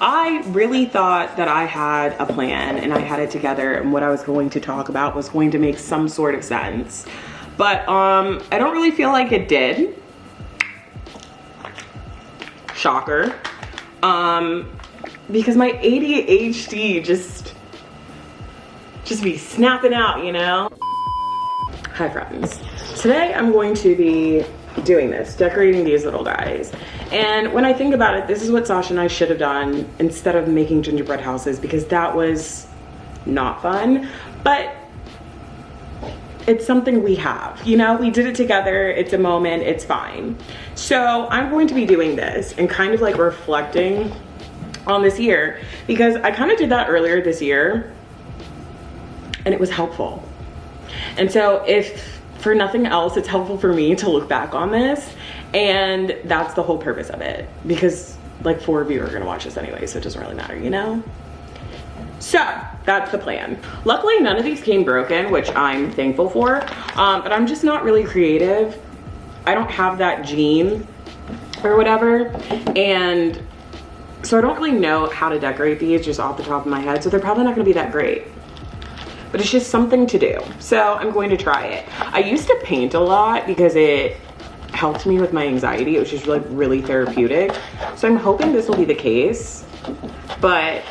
I really thought that I had a plan and I had it together, and what I was going to talk about was going to make some sort of sense. But I don't really feel like it did. Shocker. Because my ADHD just be snapping out, you know? Hi friends. Today I'm going to be doing this, decorating these little guys. And when I think about it, this is what Sasha and I should have done instead of making gingerbread houses, because that was not fun. But it's something we have, you know? We did it together, it's a moment, it's fine. So I'm going to be doing this and kind of like reflecting on this year, because I kind of did that earlier this year and it was helpful. And so if for nothing else, it's helpful for me to look back on this, and that's the whole purpose of it, because like 4 of you are gonna watch this anyway, so it doesn't really matter, you know? So that's the plan. Luckily, none of these came broken, which I'm thankful for, but I'm just not really creative. I don't have that gene or whatever, and so I don't really know how to decorate these just off the top of my head, so they're probably not gonna be that great. But it's just something to do. So I'm going to try it. I used to paint a lot because it helped me with my anxiety. It was just like really therapeutic. So I'm hoping this will be the case. But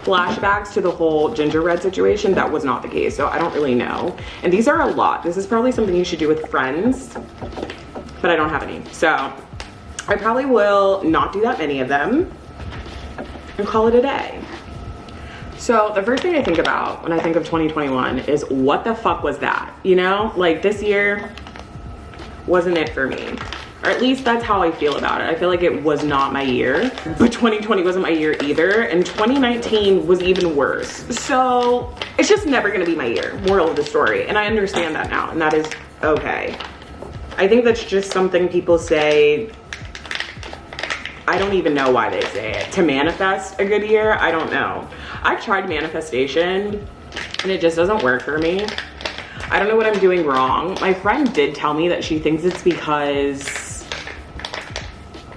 flashbacks to the whole gingerbread situation, that was not the case. So I don't really know. And these are a lot. This is probably something you should do with friends, but I don't have any. So I probably will not do that many of them and call it a day. So the first thing I think about when I think of 2021 is, what the fuck was that? You know, like this year wasn't it for me, or at least that's how I feel about it. I feel like it was not my year, but 2020 wasn't my year either, and 2019 was even worse. So it's just never gonna be my year, moral of the story. And I understand that now, and that is okay. I think that's just something people say. I don't even know why they say it, to manifest a good year. I don't know. I've tried manifestation and it just doesn't work for me. I don't know what I'm doing wrong. My friend did tell me that she thinks it's because,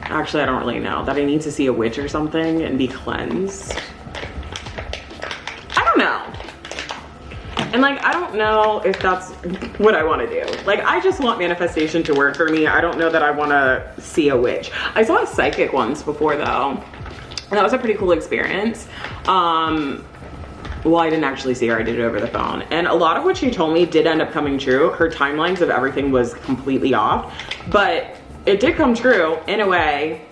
actually I don't really know, that I need to see a witch or something and be cleansed. I don't know. And like, I don't know if that's what I want to do. Like, I just want manifestation to work for me. I don't know that I want to see a witch. I saw a psychic once before though, and that was a pretty cool experience. Well, I didn't actually see her, I did it over the phone. And a lot of what she told me did end up coming true. Her timelines of everything was completely off, but it did come true in a way.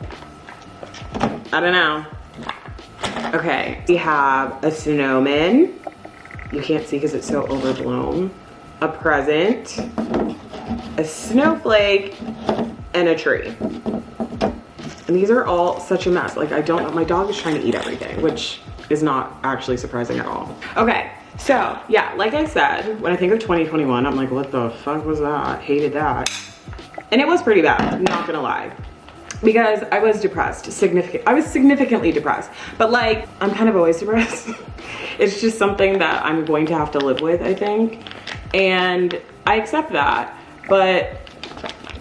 I don't know. Okay, we have a snowman. You can't see because it's so overblown. A present, a snowflake, and a tree. And these are all such a mess. Like, I don't know, my dog is trying to eat everything, which is not actually surprising at all. Okay, so yeah, like I said, when I think of 2021, I'm like, what the fuck was that? Hated that. And it was pretty bad, not gonna lie. Because I was depressed, I was significantly depressed. But like, I'm kind of always depressed. It's just something that I'm going to have to live with, I think. And I accept that, but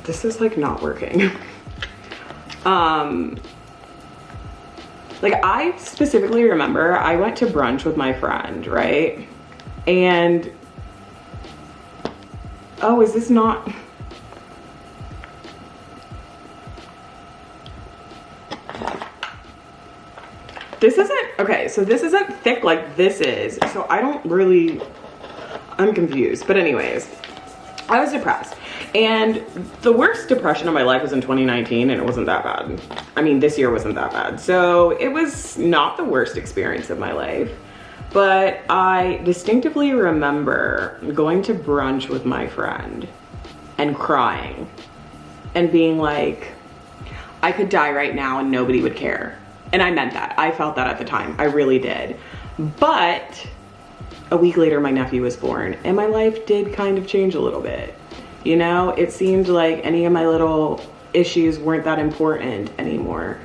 this is like not working. Like, I specifically remember I went to brunch with my friend, right? And, oh, is this not? This isn't, okay, so this isn't thick like this is. So I don't really, I'm confused. But anyways, I was depressed. And the worst depression of my life was in 2019, and it wasn't that bad. I mean, this year wasn't that bad. So it was not the worst experience of my life. But I distinctively remember going to brunch with my friend and crying and being like, I could die right now and nobody would care. And I meant that. I felt that at the time. I really did. But a week later, my nephew was born, and my life did kind of change a little bit. You know, it seemed like any of my little issues weren't that important anymore,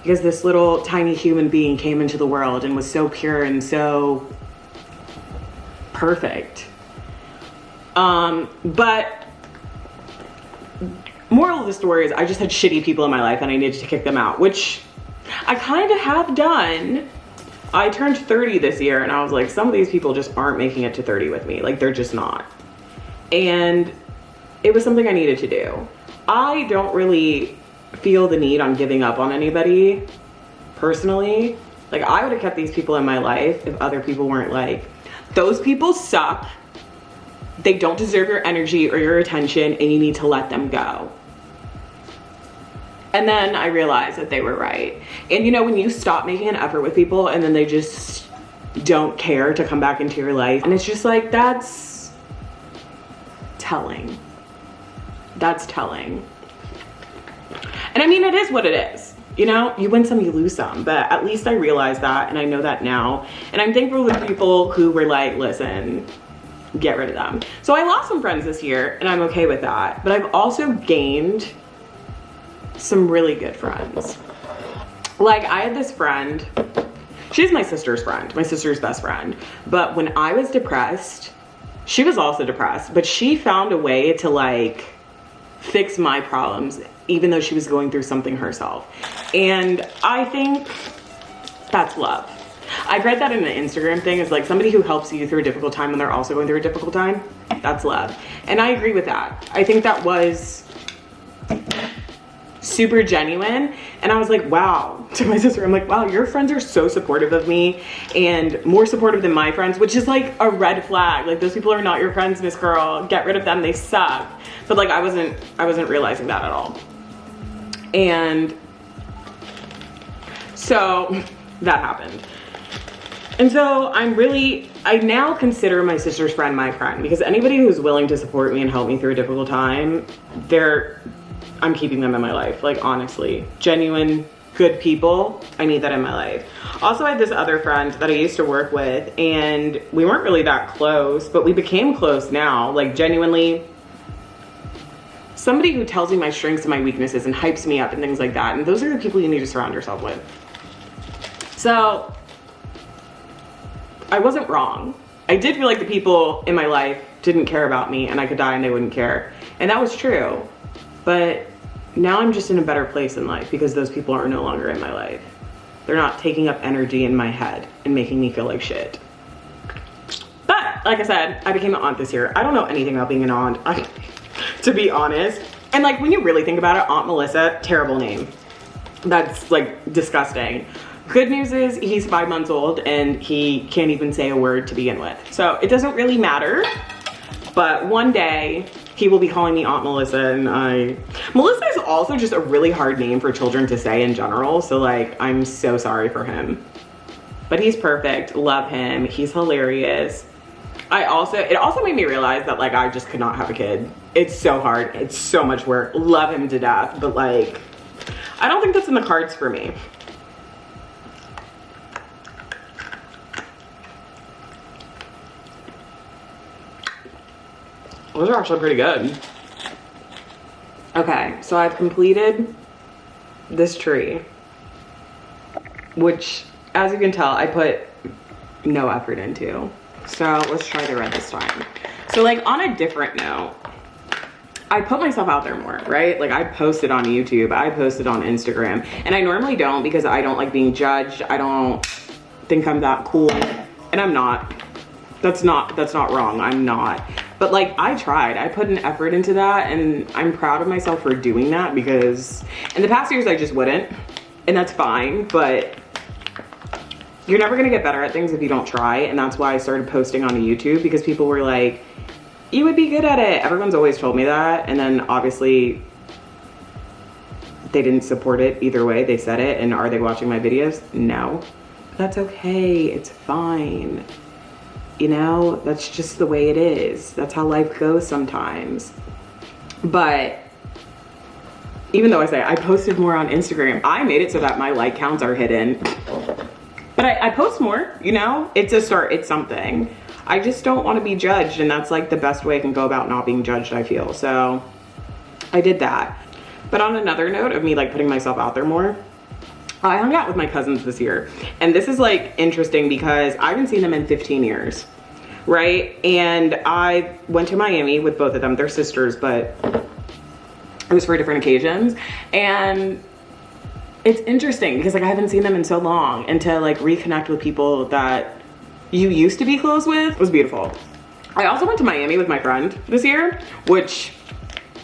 because this little tiny human being came into the world and was so pure and so perfect. But moral of the story is I just had shitty people in my life and I needed to kick them out, which I kind of have done. I turned 30 this year and I was like, some of these people just aren't making it to 30 with me. Like, they're just not. And it was something I needed to do. I don't really feel the need on giving up on anybody personally. Like, I would have kept these people in my life if other people weren't like, those people suck. They don't deserve your energy or your attention and you need to let them go. And then I realized that they were right. And you know, when you stop making an effort with people and then they just don't care to come back into your life, and it's just like, that's telling. That's telling. And I mean, it is what it is. You know, you win some, you lose some, but at least I realized that and I know that now. And I'm thankful for people who were like, listen, get rid of them. So I lost some friends this year and I'm okay with that. But I've also gained some really good friends. Like, I had this friend, she's my sister's friend, my sister's best friend. But when I was depressed, she was also depressed, but she found a way to like fix my problems, even though she was going through something herself. And I think that's love. I've read that in an Instagram thing, is like somebody who helps you through a difficult time when they're also going through a difficult time. That's love. And I agree with that. I think that was super genuine. And I was like, wow, to my sister, I'm like, wow, your friends are so supportive of me and more supportive than my friends, which is like a red flag. Like, those people are not your friends, Miss Girl. Get rid of them, they suck. But like, I wasn't realizing that at all. And so that happened. And so I now consider my sister's friend my friend, because anybody who's willing to support me and help me through a difficult time, I'm keeping them in my life. Like, honestly, genuine, good people. I need that in my life. Also, I had this other friend that I used to work with, and we weren't really that close, but we became close now. Like, genuinely, somebody who tells me my strengths and my weaknesses and hypes me up and things like that. And those are the people you need to surround yourself with. So I wasn't wrong. I did feel like the people in my life didn't care about me and I could die and they wouldn't care. And that was true. But now I'm just in a better place in life because those people are no longer in my life. They're not taking up energy in my head and making me feel like shit. But like I said, I became an aunt this year. I don't know anything about being an aunt, to be honest. And like, when you really think about it, Aunt Melissa, terrible name. That's like disgusting. Good news is he's 5 months old and he can't even say a word to begin with. So it doesn't really matter. But one day he will be calling me Aunt Melissa, and Melissa is also just a really hard name for children to say in general. So like, I'm so sorry for him. But he's perfect, love him, he's hilarious. It also made me realize that like, I just could not have a kid. It's so hard, it's so much work, love him to death, but like, I don't think that's in the cards for me. Those are actually pretty good. Okay, so I've completed this tree, which, as you can tell, I put no effort into. So let's try the red this time. So like, on a different note, I put myself out there more, right? Like, I posted on YouTube, I posted on Instagram, and I normally don't because I don't like being judged. I don't think I'm that cool, and I'm not. That's not wrong, I'm not. But like, I tried, I put an effort into that, and I'm proud of myself for doing that, because in the past years I just wouldn't, and that's fine, but you're never gonna get better at things if you don't try. And that's why I started posting on YouTube, because people were like, you would be good at it. Everyone's always told me that, and then obviously they didn't support it either way. They said it, and are they watching my videos? No. That's okay, it's fine. You know, that's just the way it is. That's how life goes sometimes. But even though I posted more on Instagram, I made it so that my like counts are hidden. But I post more, you know? It's a start, it's something. I just don't want to be judged, and that's like the best way I can go about not being judged, I feel. So I did that. But on another note of me like putting myself out there more, I hung out with my cousins this year, and this is like interesting because I haven't seen them in 15 years, right? And I went to Miami with both of them. They're sisters, but it was for different occasions. And it's interesting because like I haven't seen them in so long, and to like reconnect with people that you used to be close with was beautiful. I also went to Miami with my friend this year, which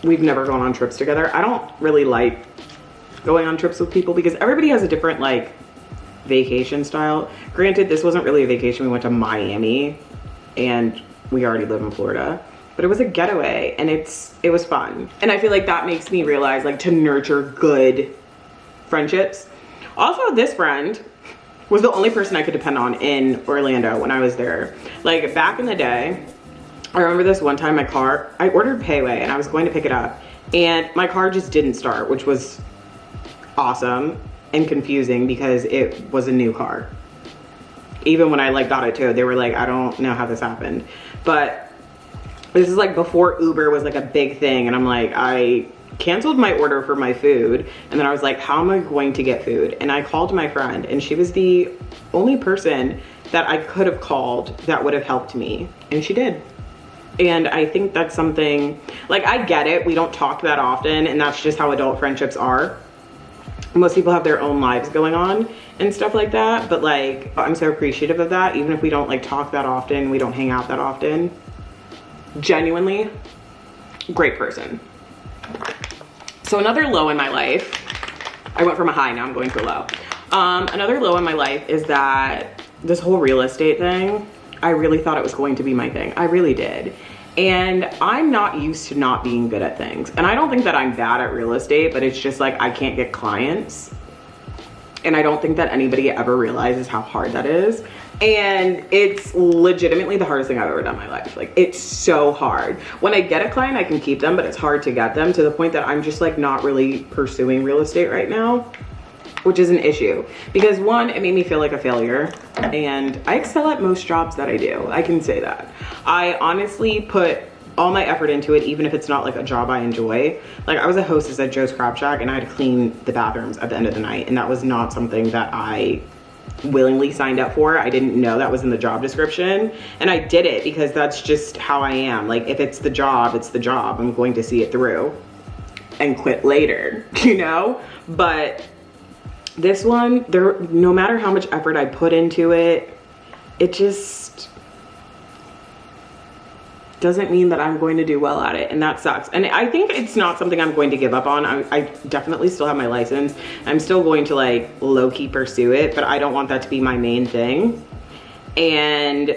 we've never gone on trips together. I don't really like going on trips with people because everybody has a different like vacation style. Granted, this wasn't really a vacation. We went to Miami and we already live in Florida, but it was a getaway and it was fun. And I feel like that makes me realize like to nurture good friendships. Also, this friend was the only person I could depend on in Orlando when I was there. Like back in the day, I remember this one time I ordered Payway and I was going to pick it up and my car just didn't start, which was awesome and confusing because it was a new car. Even when I like got it towed, they were like, I don't know how this happened. But this is like before Uber was like a big thing, and I'm like, I canceled my order for my food, and then I was like, how am I going to get food? And I called my friend, and she was the only person that I could have called that would have helped me, and she did. And I think that's something, like, I get it, we don't talk that often, and that's just how adult friendships are. Most people have their own lives going on and stuff like that, but like, I'm so appreciative of that. Even if we don't like talk that often, we don't hang out that often. Genuinely, great person. So another low in my life, I went from a high, now I'm going to a low. Another low in my life is that this whole real estate thing, I really thought it was going to be my thing. I really did. And I'm not used to not being good at things. And I don't think that I'm bad at real estate, but it's just like I can't get clients. And I don't think that anybody ever realizes how hard that is. And it's legitimately the hardest thing I've ever done in my life. Like, it's so hard. When I get a client, I can keep them, but it's hard to get them to the point that I'm just like not really pursuing real estate right now, which is an issue. Because one, it made me feel like a failure. And I excel at most jobs that I do. I can say that. I honestly put all my effort into it, even if it's not like a job I enjoy. Like, I was a hostess at Joe's Crab Shack and I had to clean the bathrooms at the end of the night. And that was not something that I willingly signed up for. I didn't know that was in the job description. And I did it because that's just how I am. Like, if it's the job, it's the job. I'm going to see it through and quit later, you know? But this one, no matter how much effort I put into it, it just doesn't mean that I'm going to do well at it, and that sucks. And I think it's not something I'm going to give up on. I definitely still have my license. I'm still going to like low-key pursue it, but I don't want that to be my main thing. And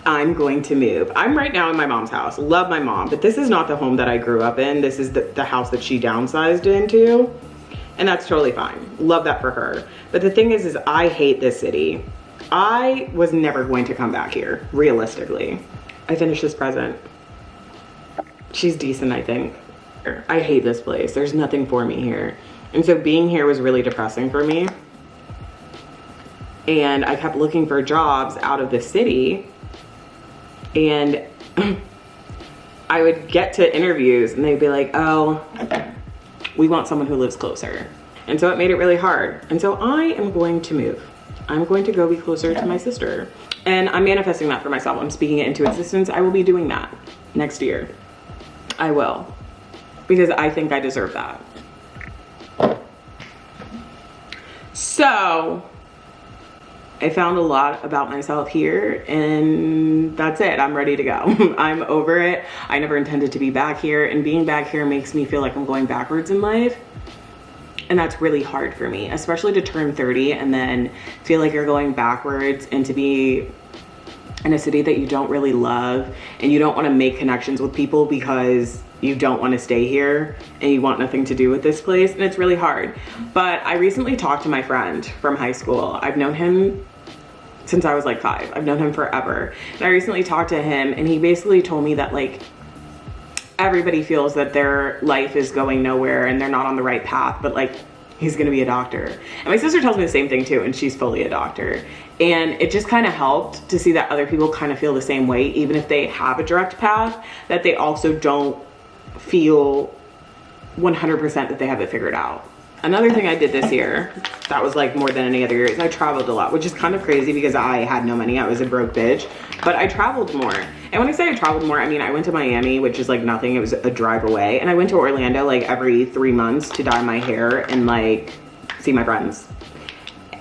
I'm going to move. I'm right now in my mom's house. Love my mom, but this is not the home that I grew up in. This is the house that she downsized into. And that's totally fine. Love that for her. But the thing is I hate this city. I was never going to come back here, realistically. I finished this present. She's decent, I think. I hate this place. There's nothing for me here. And so being here was really depressing for me. And I kept looking for jobs out of the city. And I would get to interviews and they'd be like, oh, we want someone who lives closer. And so it made it really hard. And so I am going to move. I'm going to go be closer to my sister. And I'm manifesting that for myself. I'm speaking it into existence. I will be doing that next year. I will. Because I think I deserve that. So I found a lot about myself here, and that's it. I'm ready to go. I'm over it. I never intended to be back here, and being back here makes me feel like I'm going backwards in life. And that's really hard for me, especially to turn 30 and then feel like you're going backwards, and to be in a city that you don't really love and you don't want to make connections with people because you don't want to stay here and you want nothing to do with this place. And it's really hard. But I recently talked to my friend from high school. I've known him since I was like 5. I've known him forever. And I recently talked to him and he basically told me that like everybody feels that their life is going nowhere and they're not on the right path, but like he's gonna be a doctor. And my sister tells me the same thing too, and she's fully a doctor. And it just kind of helped to see that other people kind of feel the same way, even if they have a direct path, that they also don't feel 100% that they have it figured out. Another thing I did this year that was like more than any other year is I traveled a lot, which is kind of crazy because I had no money. I was a broke bitch, but I traveled more. And when I say I traveled more, I mean, I went to Miami, which is like nothing. It was a drive away. And I went to Orlando like every 3 months to dye my hair and like see my friends.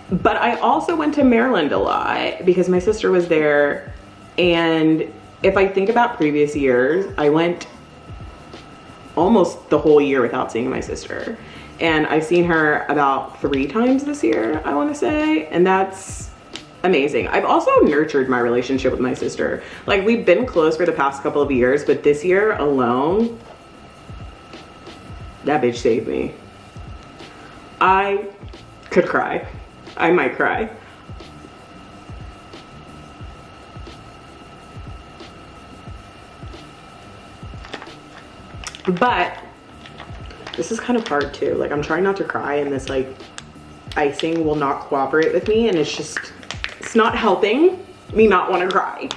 But I also went to Maryland a lot because my sister was there. And if I think about previous years, I went almost the whole year without seeing my sister. And I've seen her about 3 times this year, I want to say. And that's amazing. I've also nurtured my relationship with my sister. Like, we've been close for the past couple of years, but this year alone, that bitch saved me. I could cry. I might cry. But this is kind of hard too. Like, I'm trying not to cry and this like icing will not cooperate with me, and it's not helping me not want to cry.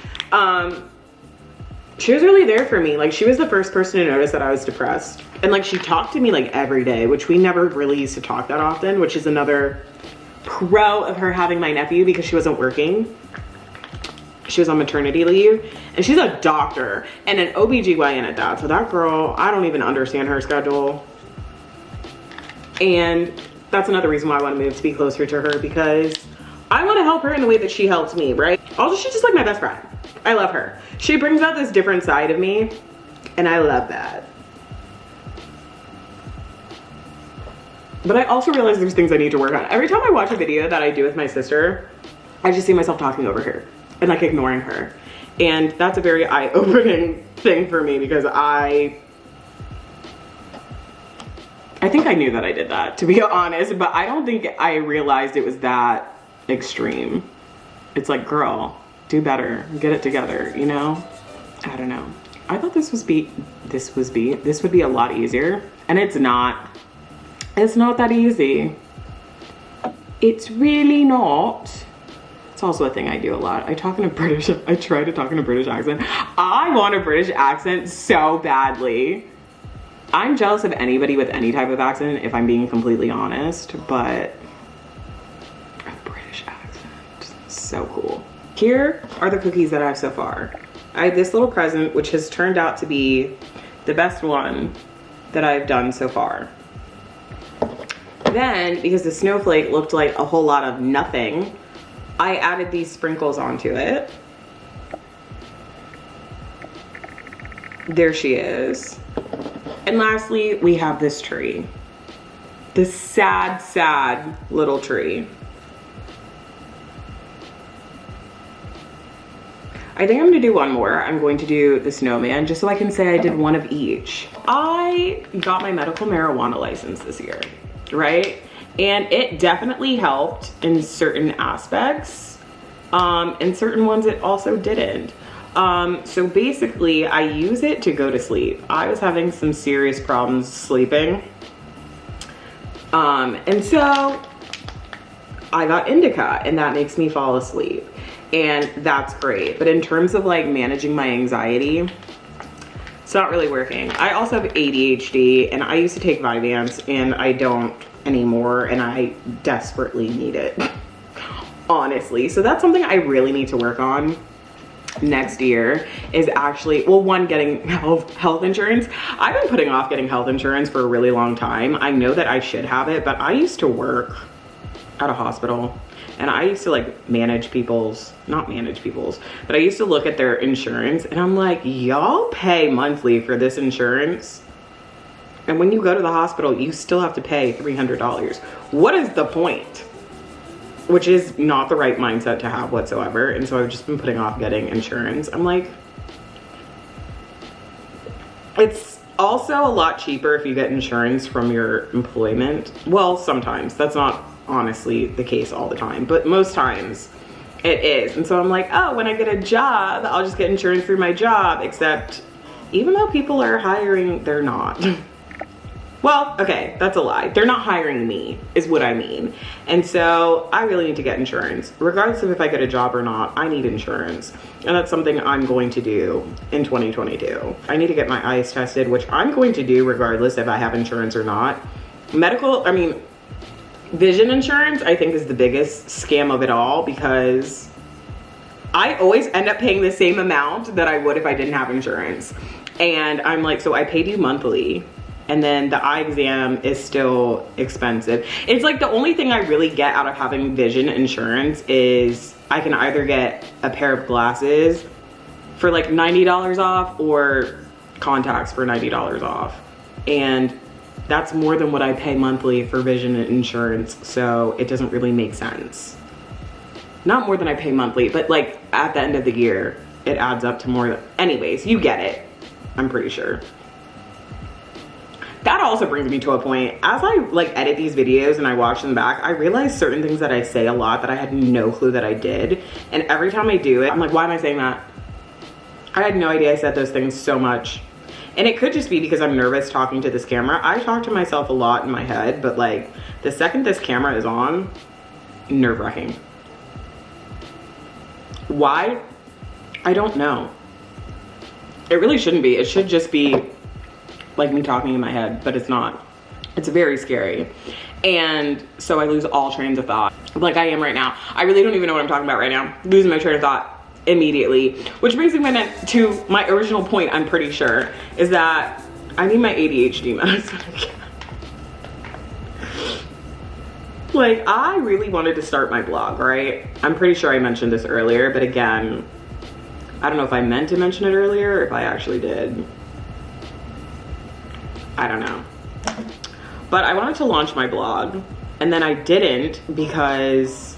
She was really there for me. Like, she was the first person to notice that I was depressed. And like, she talked to me like every day, which we never really used to talk that often, which is another pro of her having my nephew because she wasn't working. She was on maternity leave, and she's a doctor and an OBGYN at that. So that girl, I don't even understand her schedule. And that's another reason why I want to move, to be closer to her, because I want to help her in the way that she helps me, right? Also, she's just like my best friend. I love her. She brings out this different side of me, and I love that. But I also realize there's things I need to work on. Every time I watch a video that I do with my sister, I just see myself talking over her and like ignoring her. And that's a very eye-opening thing for me, because I think I knew that I did that, to be honest, but I don't think I realized it was that extreme. It's like, girl, do better, get it together, you know? I don't know. I thought this would be a lot easier, and it's not. It's not that easy. It's really not. It's also a thing I do a lot. I try to talk in a British accent. I want a British accent so badly. I'm jealous of anybody with any type of accent, if I'm being completely honest, but a British accent, so cool. Here are the cookies that I have so far. I have this little present, which has turned out to be the best one that I've done so far. Then, because the snowflake looked like a whole lot of nothing, I added these sprinkles onto it. There she is. And lastly, we have this tree. This sad, sad little tree. I think I'm gonna do one more. I'm going to do the snowman, just so I can say I did one of each. I got my medical marijuana license this year, right? And it definitely helped in certain aspects. In certain ones it also didn't. So basically I use it to go to sleep. I was having some serious problems sleeping. And so I got indica, and that makes me fall asleep. And that's great. But in terms of like managing my anxiety, it's not really working. I also have ADHD, and I used to take Vyvanse, and I don't anymore, and I desperately need it, honestly. So that's something I really need to work on next year, is actually, well, one, getting health insurance. I've been putting off getting health insurance for a really long time. I know that I should have it, but I used to work at a hospital, and I used to like not manage people's, but I used to look at their insurance, and I'm like, y'all pay monthly for this insurance, and when you go to the hospital, you still have to pay $300. What is the point? Which is not the right mindset to have whatsoever. And so I've just been putting off getting insurance. I'm like, it's also a lot cheaper if you get insurance from your employment. Well, sometimes. That's not honestly the case all the time, but most times it is. And so I'm like, oh, when I get a job, I'll just get insurance through my job. Except even though people are hiring, they're not. Well, okay, that's a lie. They're not hiring me, is what I mean. And so I really need to get insurance. Regardless of if I get a job or not, I need insurance. And that's something I'm going to do in 2022. I need to get my eyes tested, which I'm going to do regardless if I have insurance or not. Vision insurance, I think, is the biggest scam of it all, because I always end up paying the same amount that I would if I didn't have insurance. And I'm like, so I paid you monthly, and then the eye exam is still expensive. It's like the only thing I really get out of having vision insurance is I can either get a pair of glasses for like $90 off or contacts for $90 off. And that's more than what I pay monthly for vision insurance, so it doesn't really make sense. Not more than I pay monthly, but like at the end of the year, it adds up to more. Anyways, you get it, I'm pretty sure. That also brings me to a point. As I like edit these videos and I watch them back, I realize certain things that I say a lot that I had no clue that I did. And every time I do it, I'm like, why am I saying that? I had no idea I said those things so much. And it could just be because I'm nervous talking to this camera. I talk to myself a lot in my head, but like the second this camera is on, nerve-wracking. Why? I don't know. It really shouldn't be. It should just be like me talking in my head, but it's not. It's very scary. And so I lose all trains of thought, like I am right now. I really don't even know what I'm talking about right now. Losing my train of thought immediately, which brings me to my original point, I'm pretty sure, is that I need my ADHD medicine again. Like, I really wanted to start my blog, right? I'm pretty sure I mentioned this earlier, but again, I don't know if I meant to mention it earlier or if I actually did. I don't know. But I wanted to launch my blog, and then I didn't, because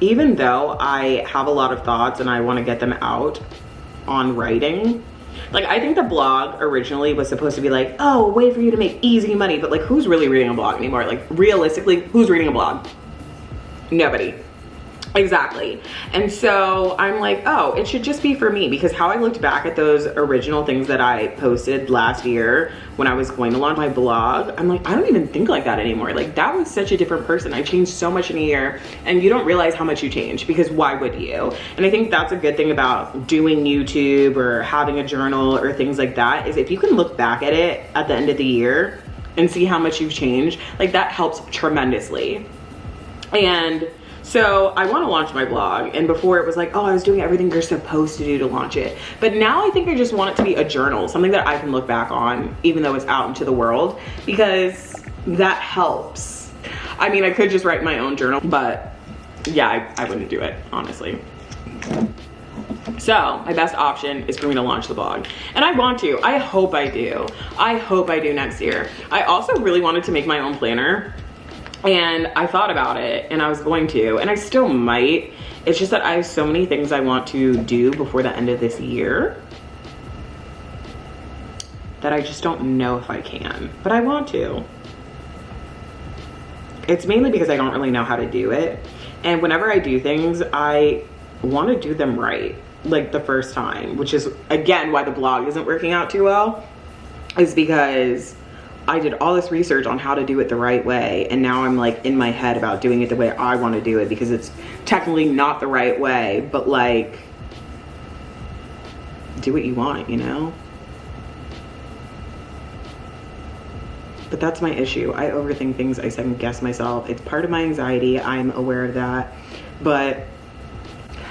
even though I have a lot of thoughts and I want to get them out on writing, like I think the blog originally was supposed to be like, oh, a way for you to make easy money, but like who's really reading a blog anymore? Like realistically, who's reading a blog? Nobody. Exactly. And so I'm like, oh, it should just be for me, because how I looked back at those original things that I posted last year when I was going to launch my blog, I'm like, I don't even think like that anymore. Like that was such a different person. I changed so much in a year, and you don't realize how much you change, because why would you? And I think that's a good thing about doing YouTube or having a journal or things like that, is if you can look back at it at the end of the year and see how much you've changed, like that helps tremendously. And so I want to launch my blog, and before it was like, oh, I was doing everything you're supposed to do to launch it. But now I think I just want it to be a journal, something that I can look back on, even though it's out into the world, because that helps. I mean, I could just write my own journal, but yeah, I wouldn't do it, honestly. So my best option is for me to launch the blog, and I want to. I hope I do. I hope I do next year. I also really wanted to make my own planner, and I thought about it, and I was going to, and I still might. It's just that I have so many things I want to do before the end of this year that I just don't know if I can, but I want to. It's mainly because I don't really know how to do it. And whenever I do things, I want to do them right, like the first time, which is again why the blog isn't working out too well, is because I did all this research on how to do it the right way, and now I'm like in my head about doing it the way I want to do it, because it's technically not the right way, but like, do what you want, you know? But that's my issue. I overthink things. I second guess myself. It's part of my anxiety. I'm aware of that. But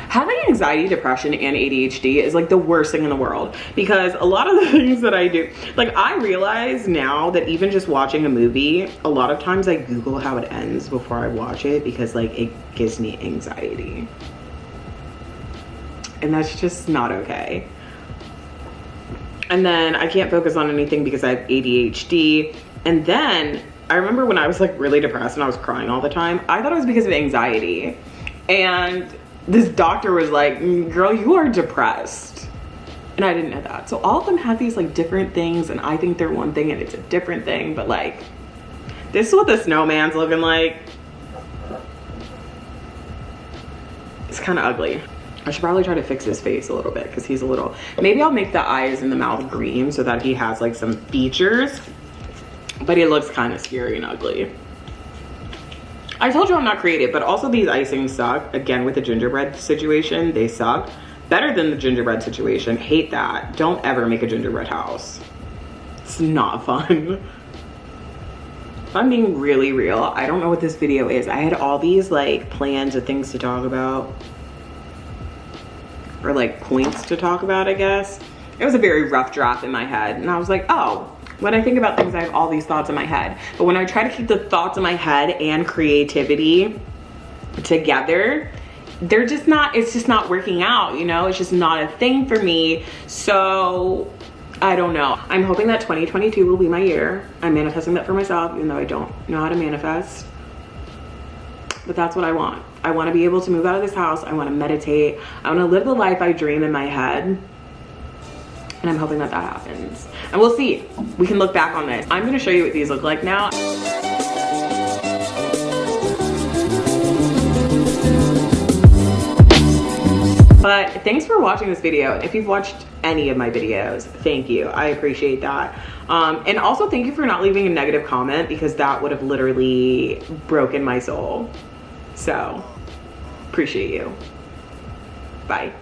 having anxiety, depression, and ADHD is like the worst thing in the world, because a lot of the things that I do, like I realize now that even just watching a movie, a lot of times I Google how it ends before I watch it, because like it gives me anxiety. And that's just not okay. And then I can't focus on anything because I have ADHD. And then I remember when I was like really depressed and I was crying all the time, I thought it was because of anxiety. And this doctor was like, girl, you are depressed. And I didn't know that. So all of them have these like different things, and I think they're one thing and it's a different thing. But like, this is what the snowman's looking like. It's kind of ugly. I should probably try to fix his face a little bit, because he's a little, maybe I'll make the eyes and the mouth green so that he has like some features, but he looks kind of scary and ugly. I told you I'm not creative, but also these icings suck. Again, with the gingerbread situation, they suck. Better than the gingerbread situation. Hate that. Don't ever make a gingerbread house. It's not fun. If I'm being really real, I don't know what this video is. I had all these like plans of things to talk about, or like points to talk about, I guess. It was a very rough draft in my head, and I was like, oh, when I think about things, I have all these thoughts in my head. But when I try to keep the thoughts in my head and creativity together, they're just not, it's just not working out, you know? It's just not a thing for me. So I don't know. I'm hoping that 2022 will be my year. I'm manifesting that for myself, even though I don't know how to manifest. But that's what I want. I want to be able to move out of this house. I want to meditate. I want to live the life I dream in my head. And I'm hoping that that happens. And we'll see. We can look back on this. I'm going to show you what these look like now. But thanks for watching this video. If you've watched any of my videos, thank you. I appreciate that. And also thank you for not leaving a negative comment, because that would have literally broken my soul. So, appreciate you. Bye.